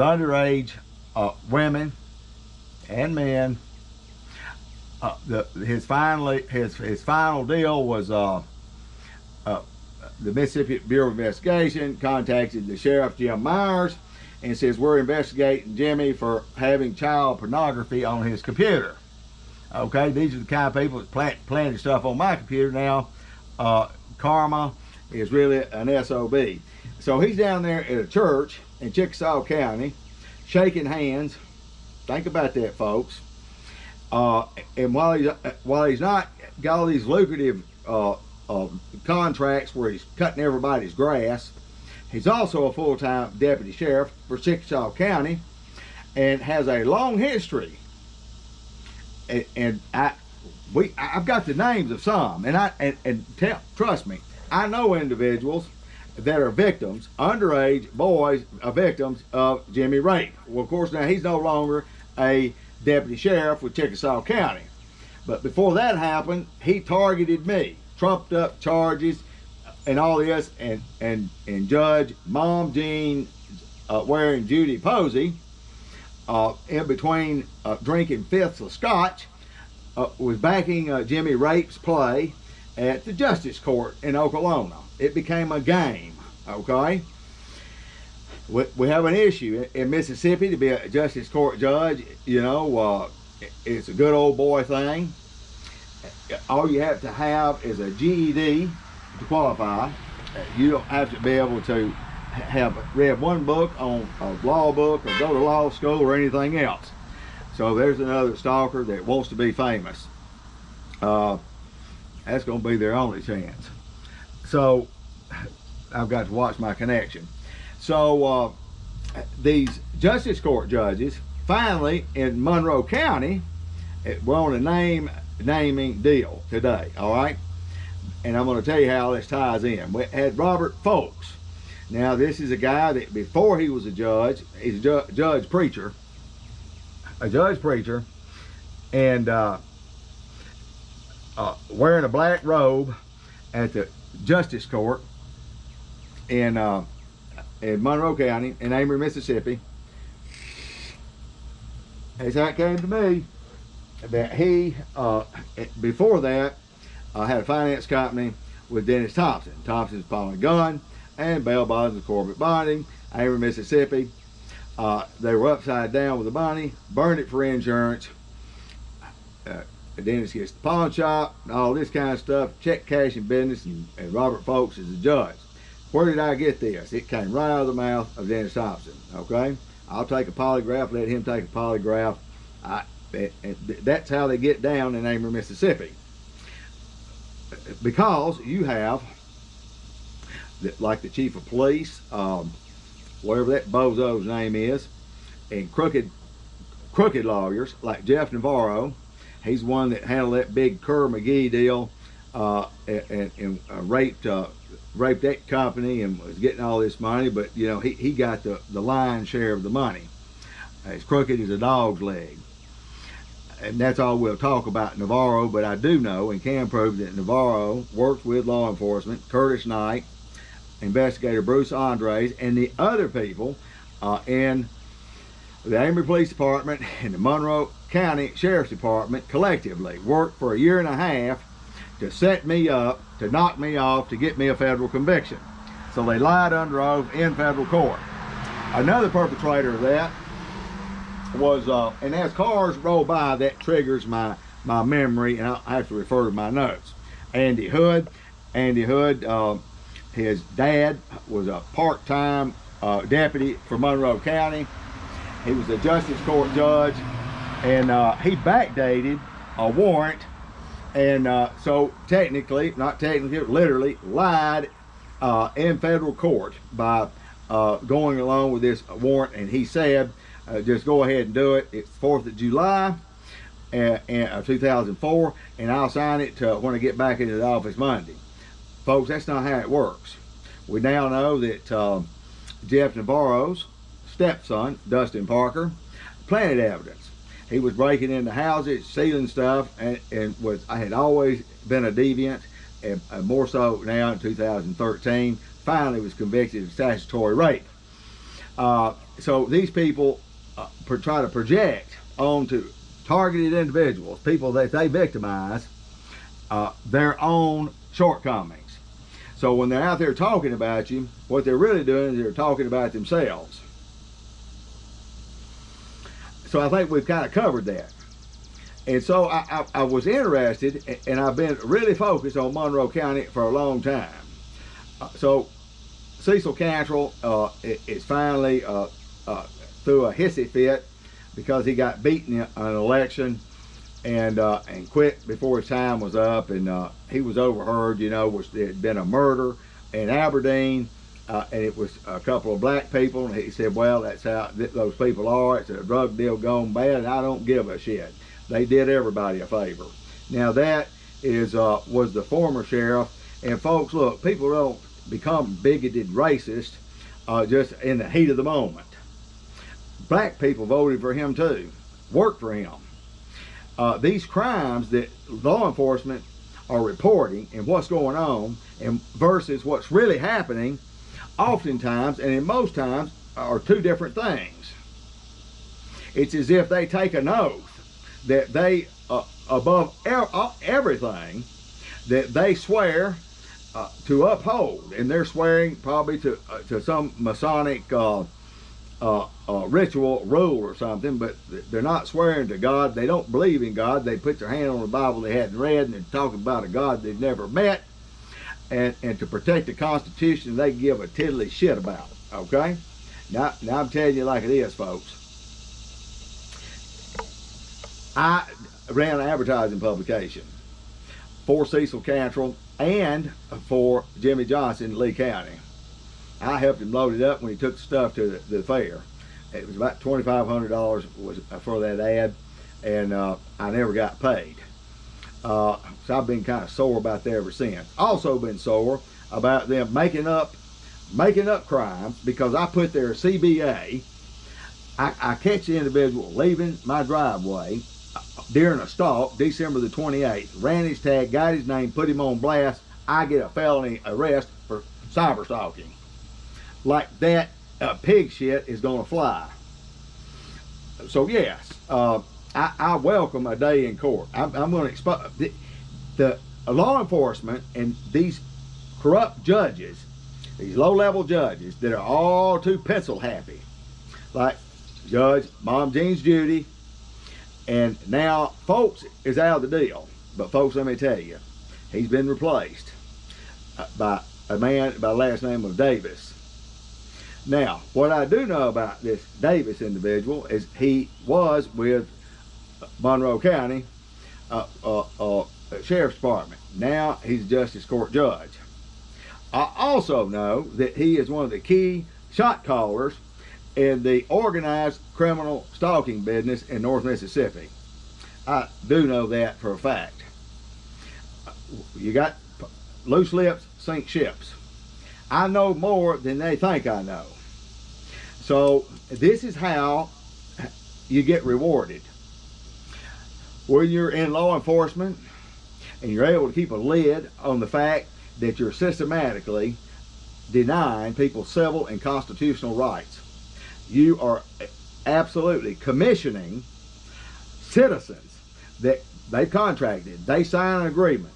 underage women and men. His final deal was the Mississippi Bureau of Investigation contacted the sheriff Jim Myers and says, we're investigating Jimmy for having child pornography on his computer. Okay, these are the kind of people that's planting stuff on my computer now. Karma is really an SOB. So he's down there at a church in Chickasaw County shaking hands. Think about that, folks. And while he's not got all these lucrative contracts where he's cutting everybody's grass, he's also a full-time deputy sheriff for Chickasaw County and has a long history. And I've got the names of some, and trust me, I know individuals that are victims, underage boys are victims of Jimmy rape. Well, of course, now he's no longer a deputy sheriff with Chickasaw County. But before that happened, he targeted me, trumped up charges and all this, and Judge Mom Jean wearing Judy Posey, in between drinking fifths of scotch, was backing Jimmy Rape's play at the Justice Court in Oklahoma. It became a game, okay? We have an issue in Mississippi to be a Justice Court judge. You know, it's a good old boy thing. All you have to have is a GED to qualify. You don't have to be able to have read one book on a law book or go to law school or anything else. So there's another stalker that wants to be famous. That's going to be their only chance. So I've got to watch my connection. So these Justice Court judges finally in Monroe County, we're on a naming deal today, all right? And I'm going to tell you how this ties in. We had Robert Folks. Now this is a guy that before he was a judge, he's a judge preacher, and wearing a black robe at the Justice Court in Monroe County in Amory, Mississippi. That's how it came to me that he, before that, had a finance company with Dennis Thompson. Thompson's Paul and Gun and Bell Bonds and Corbett Bonding, Amory, Mississippi. They were upside down with the money, burned it for insurance. Dennis gets the pawn shop and all this kind of stuff, check cashing business, and Robert Folks is the judge. Where did I get this? It came right out of the mouth of Dennis Thompson, okay? I'll take a polygraph, let him take a polygraph. That's how they get down in Amory, Mississippi. Because you have, like the chief of police, whatever that bozo's name is, and crooked lawyers like Jeff Navarro. He's one that handled that big Kerr McGee deal and raped that company and was getting all this money, but you know he got the lion's share of the money. As crooked as a dog's leg. And that's all we'll talk about Navarro, but I do know and can prove that Navarro works with law enforcement, Curtis Knight, investigator Bruce Andres, and the other people in the Amory Police Department and the Monroe County Sheriff's Department collectively worked for a year and a half to set me up, to knock me off, to get me a federal conviction. So they lied under oath in federal court. Another perpetrator of that was, and as cars roll by, that triggers my memory, and I have to refer to my notes. Andy Hood. His dad was a part-time deputy for Monroe County. He was a Justice Court judge, and he backdated a warrant, and so technically, not technically, literally lied in federal court by going along with this warrant, and he said, just go ahead and do it. It's 4th of July of 2004, and I'll sign it when I get back into the office Monday. Folks, that's not how it works. We now know that Jeff Navarro's stepson, Dustin Parker, planted evidence. He was breaking into houses, stealing stuff, and I had always been a deviant, and more so now in 2013, finally was convicted of statutory rape. So these people try to project onto targeted individuals, people that they victimize, their own shortcomings. So when they're out there talking about you, what they're really doing is they're talking about themselves. So I think we've kind of covered that. And so I was interested, and I've been really focused on Monroe County for a long time. So Cecil Cantrell is finally through a hissy fit because he got beaten in an election and quit before his time was up, and he was overheard. There had been a murder in Aberdeen, and it was a couple of black people, and he said, well, that's how those people are. It's a drug deal gone bad, and I don't give a shit. They did everybody a favor. Now that was the former sheriff, and folks, look, people don't become bigoted racist just in the heat of the moment. Black people voted for him too, worked for him. These crimes that law enforcement are reporting and what's going on and versus what's really happening, oftentimes and in most times, are two different things. It's as if they take an oath that they, above everything, that they swear to uphold, and they're swearing probably to some Masonic ritual rule or something, but they're not swearing to God. They don't believe in God. They put their hand on the Bible they hadn't read, and they're talking about a God they've never met, and to protect the Constitution they give a tiddly shit about it. Okay, now I'm telling you like it is, folks. I ran an advertising publication for Cecil Cantrell and for Jimmy Johnson in Lee County. I helped him load it up when he took the stuff to the fair. It was about $2,500 for that ad, and I never got paid. So I've been kind of sore about that ever since. Also been sore about them making up crimes, because I put their CBA. I catch the individual leaving my driveway during a stalk, December the 28th, ran his tag, got his name, put him on blast. I get a felony arrest for cyber stalking. Like that, pig shit is gonna fly. So yes, I welcome a day in court. I'm gonna expose the law enforcement and these corrupt judges, these low-level judges that are all too pencil happy, like Judge Mom Jean's Judy. And now Folks is out of the deal. But folks, let me tell you, he's been replaced by a man by the last name of Davis. Now, what I do know about this Davis individual is he was with Monroe County Sheriff's Department. Now he's a Justice Court judge. I also know that he is one of the key shot callers in the organized criminal stalking business in North Mississippi. I do know that for a fact. You got loose lips sink ships. I know more than they think I know. So this is how you get rewarded. When you're in law enforcement and you're able to keep a lid on the fact that you're systematically denying people's civil and constitutional rights. You are absolutely commissioning citizens that they've contracted. They sign an agreement